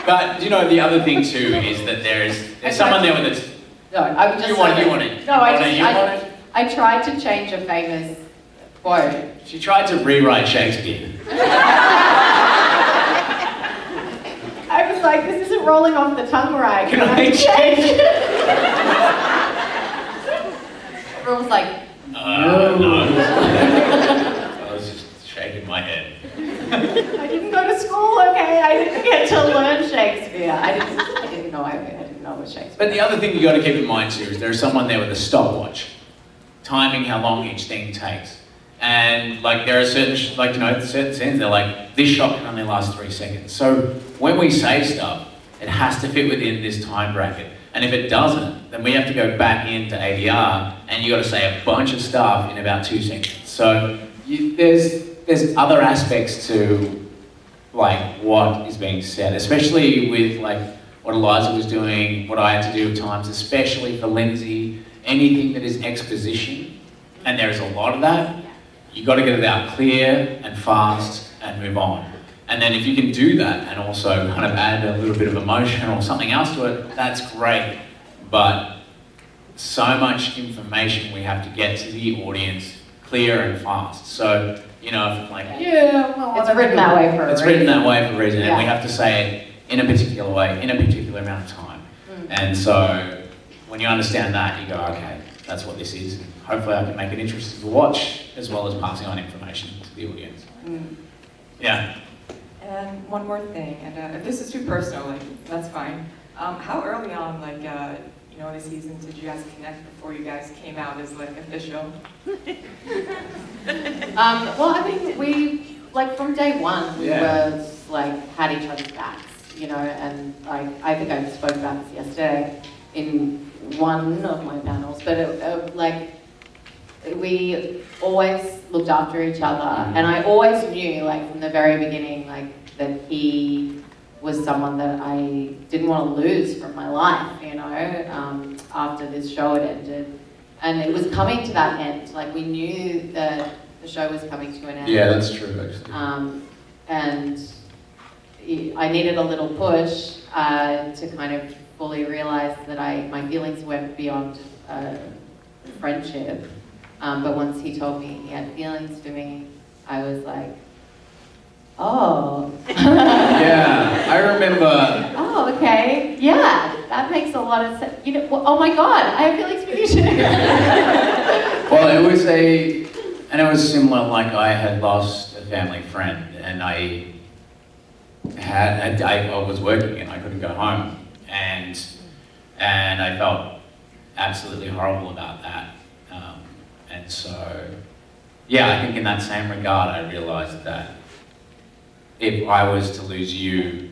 But the other thing too is that there's someone there with it. No, I was just. You want it. No, I tried to change a famous quote. She tried to rewrite Shakespeare. I was like, this isn't rolling off the tongue right. Can I change it? Everyone was like, no. I was just shaking my head. I didn't go to school, okay? I didn't get to learn Shakespeare. I didn't know it was Shakespeare. But the other thing you got to keep in mind too is there's someone there with a stopwatch, timing how long each thing takes. And there are certain, certain scenes, they're this shot can only last 3 seconds. So when we say stuff, it has to fit within this time bracket. And if it doesn't, then we have to go back into ADR and you got to say a bunch of stuff in about 2 seconds. So there's other aspects to what is being said, especially with what Eliza was doing, what I had to do at times, especially for Lindsay, anything that is exposition, and there's a lot of that, you got to get it out clear and fast and move on. And then if you can do that and also kind of add a little bit of emotion or something else to it, that's great. But so much information we have to get to the audience clear and fast. So, you know, if I'm like, yeah, well, It's written that way for a reason. It's written that way for a reason, and we Yeah. have to say it in a particular way, in a particular amount of time. And so, when you understand that, you go, okay, that's what this is. Hopefully I can make it interesting to watch, as well as passing on information to the audience. Yeah. And one more thing, and if this is too personal, like, that's fine. How early on, like, you know, in the season did you guys connect before you guys came out as, like, official? Well, I mean, we, like, from day one, we were, like, had each other's backs, you know, and, like, I think I spoke about this yesterday in one of my panels, but, like, we always looked after each other, and I always knew, like, from the very beginning, like, that he was someone that I didn't want to lose from my life, you know, after this show had ended. And it was coming to that end, like, we knew that the show was coming to an end. Yeah, that's true, actually. And I needed a little push to kind of fully realize that my feelings went beyond friendship. But once he told me he had feelings for me, I was like, oh. Yeah, I remember. Oh, okay. Yeah, that makes a lot of sense. You know, well, oh my God, I have feelings for you too. Well, it was similar, like I had lost a family friend, and I was working and I couldn't go home, and I felt absolutely horrible about that. And so, yeah, I think in that same regard, I realized that if I was to lose you,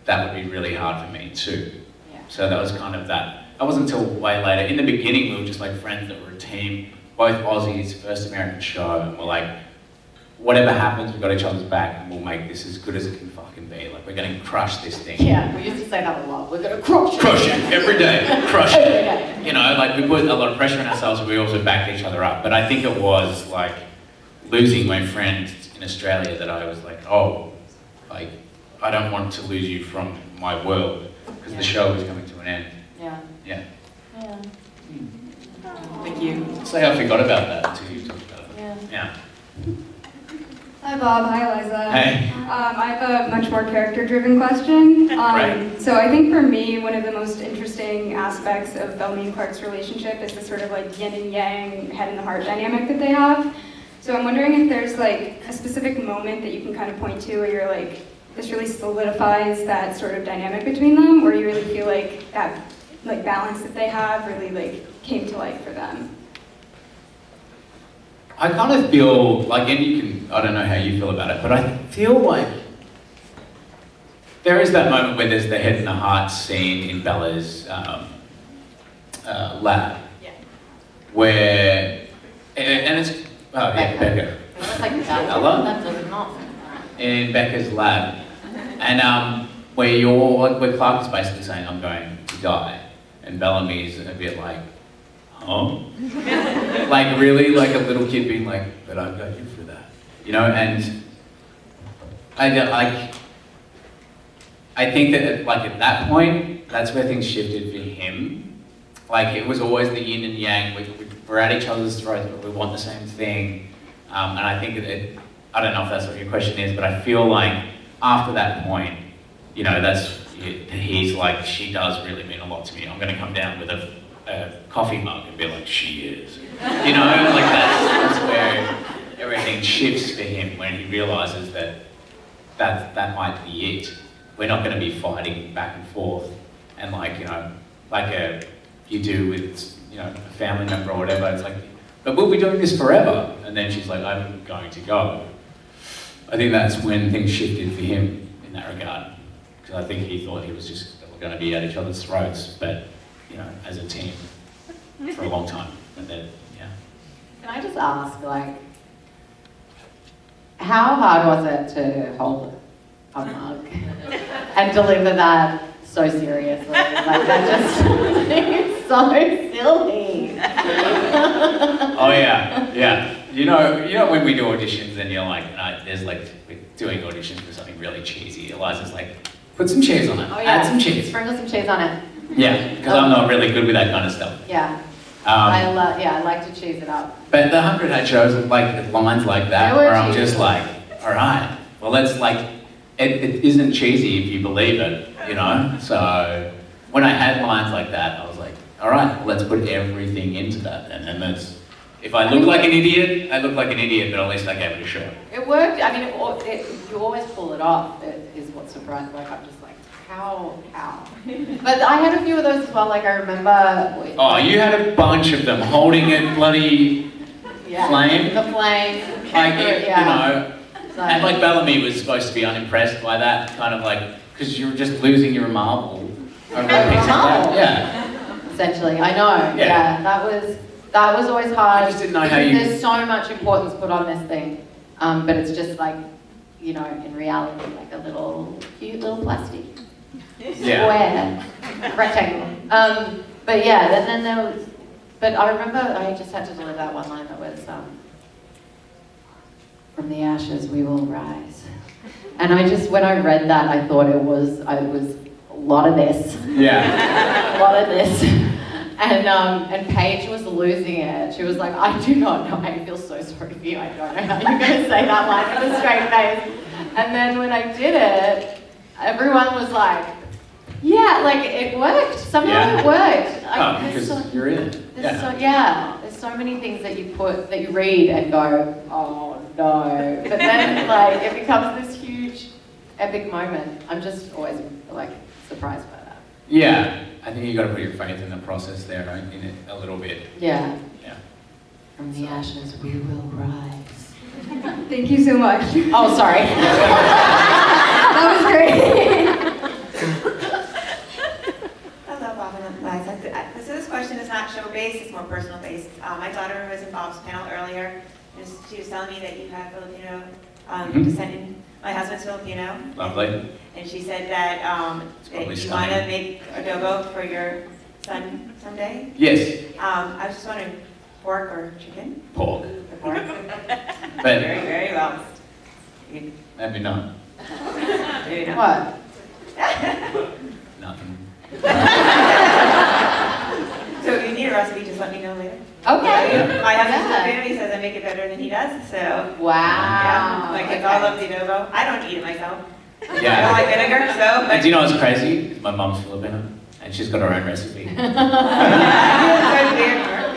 that would be really hard for me too. Yeah. So that was kind of that. That wasn't until way later. In the beginning, we were just like friends that were a team, both Aussies, first American show, and we're like, whatever happens, we've got each other's back, and we'll make this as good as it can fucking be. Like, we're going to crush this thing. Yeah, we used to say that a lot. We're going to crush it. Crush it every day. Crush Every it. day. You know, like we put a lot of pressure on ourselves, but we also backed each other up. But I think it was like losing my friend in Australia that I was like, oh, like I don't want to lose you from my world because the show was coming to an end. Yeah. Yeah. Yeah. Thank you. Say I forgot about that until you talked about it. Yeah. Hi Bob, hi Eliza. Hey. I have a much more character-driven question. Right. So I think for me, one of the most interesting aspects of Bellamy and Clark's relationship is the sort of like yin and yang, head and the heart dynamic that they have. So I'm wondering if there's like a specific moment that you can kind of point to where you're like, this really solidifies that sort of dynamic between them, or you really feel like that like balance that they have really like came to life for them. I kind of feel like, and you can, I don't know how you feel about it, but I feel like there is that moment where there's the head and the heart scene in Bella's lab, where, and it's, Becca. It's like Bella? that does not. In Becca's lab, and where Clark is basically saying, I'm going to die, and Bellamy's a bit like, huh? Like really, like a little kid being like, but I've got you for that, you know. And I think that like at that point, that's where things shifted for him. Like it was always the yin and yang. We're at each other's throats, but we want the same thing. And I think I don't know if that's what your question is, but I feel like after that point, you know, he's like, she does really mean a lot to me. I'm going to come down with a coffee mug and be like, she is. You know, like that's where everything shifts for him when he realizes that might be it. We're not going to be fighting back and forth and like, you know, like you do with, you know, a family member or whatever. It's like, but we'll be doing this forever. And then she's like, I'm going to go. I think that's when things shifted for him in that regard. Because I think he thought he was just going to be at each other's throats, but, you know, as a team for a long time. And then, yeah. Can I just ask, like, how hard was it to hold a mug and deliver that so seriously? Like, that just seems so silly. Oh yeah, yeah. You know when we do auditions and you're like, there's like, we're doing auditions for something really cheesy. Eliza's like, put some cheese on it, Oh, yeah. add some cheese. Sprinkle some cheese on it. Yeah, because I'm not really good with that kind of stuff. Yeah. I like to cheese it up. But the 100 had shows with like lines like that They were where I'm cheesy. just like, all right, well let's like, it isn't cheesy if you believe it, you know? So when I had lines like that, I was like, all right, well, let's put everything into that. And then that's, if I look like an idiot, I look like an idiot, but at least I gave it a shot. It worked. I mean, you always pull it off. It is what surprised me. Like, I'm just like, how? But I had a few of those as well. Like, I remember... Oh, you had a bunch of them holding a bloody flame. The flame. Like, Yeah. you know, and like Bellamy was supposed to be unimpressed by that, kind of like, because you were just losing your marble over a piece of that. Yeah. Essentially, I know. Yeah. That was always hard. I just didn't know how you... There's so much importance put on this thing, but it's just like, you know, in reality, like a little cute little plastic square rectangle. But yeah, then there was. But I remember I just had to deliver that one line that was, "From the ashes we will rise," and I just, when I read that, I thought it was a lot of this. Yeah. A lot of this. And Paige was losing it. She was like, I do not know. I feel so sorry for you. I don't know how you're going to say that line with a straight face. And then when I did it, everyone was like, yeah, like it worked. Somehow it worked. Because you're in it. There's so many things that you read and go, oh no. But then like it becomes this huge epic moment. I'm just always like surprised by that. Yeah. I think you got to put your faith in the process there, right? In it a little bit. Yeah. Yeah. From the ashes we will rise. Thank you so much. Oh, sorry. That was great. Hello, Bob and Eliza. So this question is not show-based, it's more personal-based. My daughter was in Bob's panel earlier, and she was telling me that you have Filipino descent in. My husband's Filipino. Lovely. And she said that you want to make adobo for your son someday? Yes. I was just wondering, pork or chicken? Pork. Pork. But Very, very well. maybe not. Maybe not. What? Nothing. So if you need a recipe, just let me know later. Okay. My husband's Filipino, he says I make it better than he does, so. Wow. Yeah, my kids all love the adobo. I don't eat it myself. Yeah. I don't like vinegar, so. And do you know what's crazy? My mom's Filipino, and she's got her own recipe.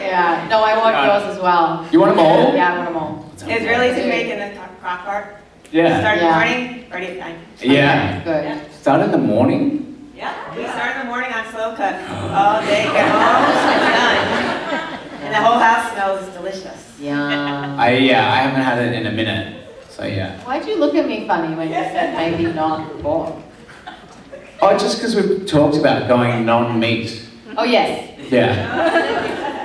Yeah. No, I want yours as well. You want them all? Yeah, I want them all. It's really easy to make in the crock pot. Yeah. Start in the morning, ready at night. Yeah. Good. Start in the morning? Yeah, we start in the morning on slow cook. All day, get home, it's done. And the whole house smells delicious. Yeah. I haven't had it in a minute, so yeah. Why'd you look at me funny when you said maybe not pork? Oh, just because we've talked about going non-meat. Oh, yes. Yeah.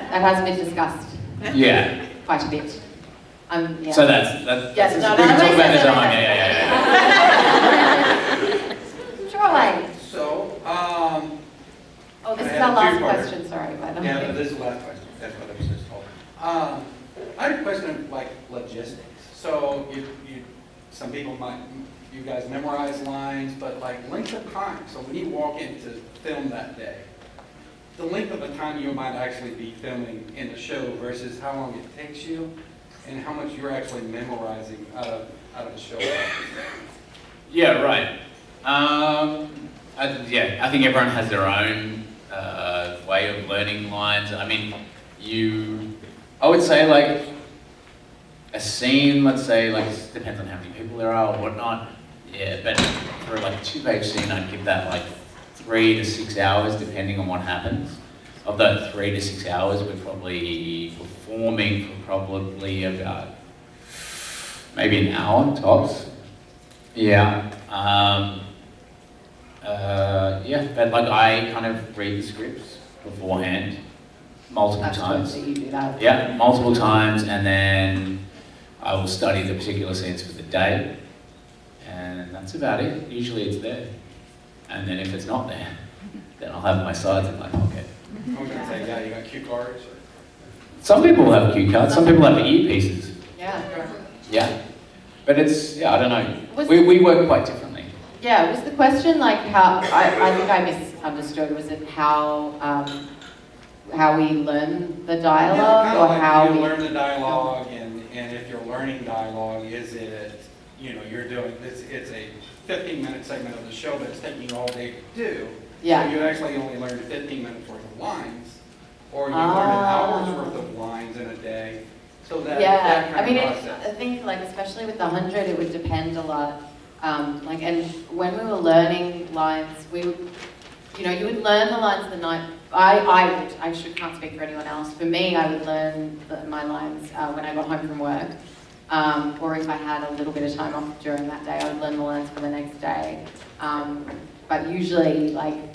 That has been discussed Yeah. quite a bit. Yeah. So that's Yes, we no, can that talk about makes this at sense. home. Yeah. Troy. So, Oh, this I is had our a last two-parter. question, sorry, by the way. Yeah, this is the last question. That's what I was just told. I had a question of like logistics. So some people you guys memorize lines, but like length of time. So when you walk in to film that day, the length of the time you might actually be filming in the show versus how long it takes you, and how much you're actually memorizing out of the show. Yeah, right. I think everyone has their own way of learning lines. I mean, I would say like a scene, let's say, like, it depends on how many people there are or whatnot. Yeah, but for like a 2-page scene, I'd give that like 3 to 6 hours, depending on what happens. Of that 3 to 6 hours, we're probably performing for probably about maybe an hour tops. Yeah. But like I kind of read the scripts beforehand multiple times. That's good that you do that. Yeah, multiple times, and then I will study the particular scenes for the day, and that's about it. Usually it's there. And then if it's not there, then I'll have my sides in my pocket. I was going to say, yeah, you got cue cards? Some people have cue cards, some people have earpieces. Yeah. Yeah. But it's, yeah, I don't know. Was- We work quite differently. Yeah, was the question like how, I think I misunderstood, was it how we learn the dialogue Yeah, or like how you we learn the dialogue, and if you're learning dialogue, is it, you're doing, it's a 15-minute segment of the show, but it's taking you all day to do. Yeah. So you actually only learn 15 minutes worth of lines, or you learn an hour's worth of lines in a day. So that Yeah, kind I mean, of process. I think like especially with the 100, it would depend a lot. Like, and when we were learning lines, you would learn the lines the night. I can't speak for anyone else. For me, I would learn my lines when I got home from work, or if I had a little bit of time off during that day, I would learn the lines for the next day. But usually, like,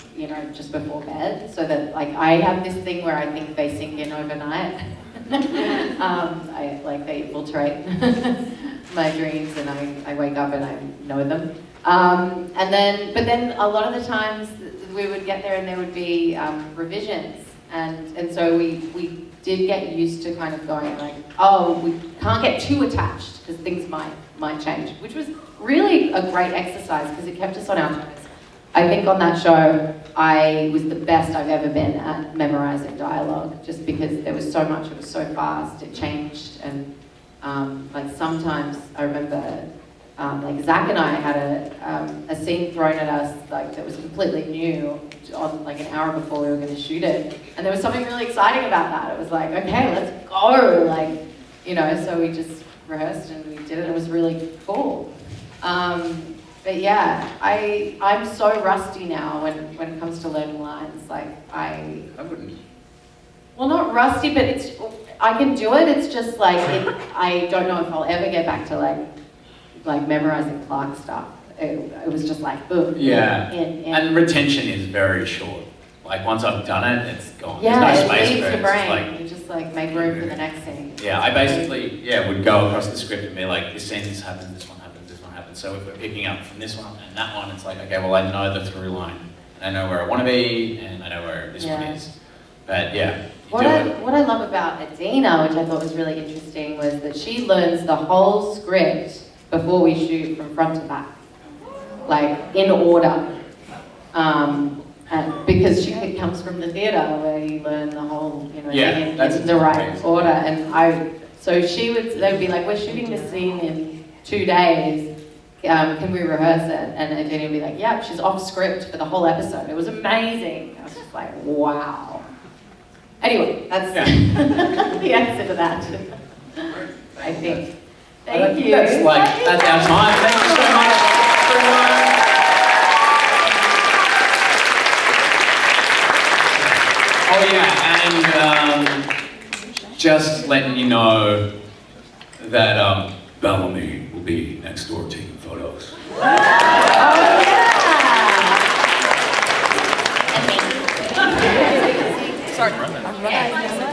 just before bed, so that like I have this thing where I think they sink in overnight. They infiltrate my dreams, and I wake up and I know them. But then a lot of the times we would get there and there would be revisions, and so we did get used to kind of going like, oh, we can't get too attached because things might change, which was really a great exercise because it kept us on our toes. I think on that show, I was the best I've ever been at memorizing dialogue, just because there was so much, it was so fast, it changed, and like sometimes I remember, like Zach and I had a scene thrown at us like that was completely new on like an hour before we were going to shoot it, and there was something really exciting about that. It was like, okay, let's go, like, so we just rehearsed and we did it. It was really cool. But yeah, I'm so rusty now when it comes to learning lines. Like I wouldn't. Well, not rusty, but I can do it. It's just like I don't know if I'll ever get back to like memorizing Clark stuff. It was just like boom. Yeah. In. And retention is very short. Like once I've done it, it's gone. Yeah, There's no it space leaves for it. your It's brain. like, You just like make room for the next scene. yeah, I basically would go across the script and be like, this scene, this happens, this one happens, this one happens. So if we're picking up from this one and that one, it's like, okay, well I know the through line. And I know where I want to be, and I know where this one is. But yeah, What I love about Adina, which I thought was really interesting, was that she learns the whole script before we shoot from front to back, like in order. And because she comes from the theatre where you learn the whole, in the right order. And they'd be like, we're shooting this scene in 2 days. Can we rehearse it? And Adina would be like, yeah, she's off script for the whole episode. It was amazing. I was just like, wow. Anyway, that's the answer to that, I think. Thank you. That's our time. Thank you so much, everyone. Oh yeah, and just letting you know that Bellamy will be next door taking photos. Sorry.